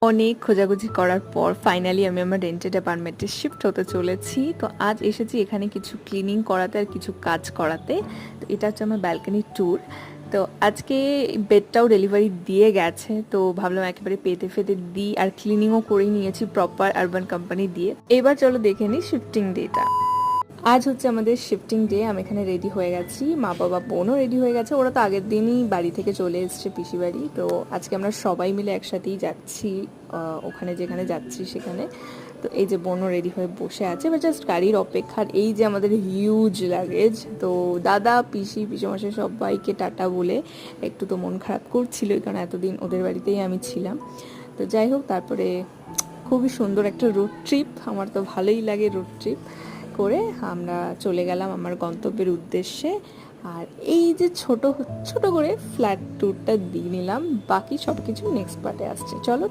অনেক খোঁজাখুঁজি করার পর ফাইনালি আমি আমার রেন্টেড অ্যাপার্টমেন্টে শিফট হতে চলেছি। তো আজ এসেছি এখানে কিছু ক্লিনিং করাতে আর কিছু কাজ করাতে। তো এটা হচ্ছে আমার ব্যালকনি ট্যুর। তো আজকে বেডটাও ডেলিভারি দিয়ে গেছে, তো ভাবলাম একেবারে পেতে ফেতে দিই, আর ক্লিনিংও করে নিয়েছি প্রপার আরবান কোম্পানি দিয়ে। এবার চলো দেখে নিই শিফটিং ডেটা। আজ হচ্ছে আমাদের শিফটিং ডে। আমি এখানে রেডি হয়ে গেছি, মা বাবা বোনও রেডি হয়ে গেছে। ওরা তো আগের দিনই বাড়ি থেকে চলে এসছে পিসি বাড়ি। তো আজকে আমরা সবাই মিলে একসাথেই যাচ্ছি ওখানে, যেখানে যাচ্ছি সেখানে। তো এই যে বোনও রেডি হয়ে বসে আছে, এবার জাস্ট গাড়ির অপেক্ষার। এই যে আমাদের হিউজ লাগেজ, তো দাদা পিসি পিসেমশাই সবাইকে টাটা বলে একটু তো মন খারাপ করছিল, কারণ এতদিন ওদের বাড়িতেই আমি ছিলাম। তো যাই হোক, তারপরে খুবই সুন্দর একটা রোড ট্রিপ, আমার তো ভালোই লাগে রোড ট্রিপ করে আমরা চলে গেলাম আমার গন্তব্যের উদ্দেশ্যে। আর এই যে ছোট ছোট করে ফ্ল্যাট ট্যুরটা দিয়ে নিলাম, বাকি সব কিছু নেক্সট পার্টে আসছে। চলো।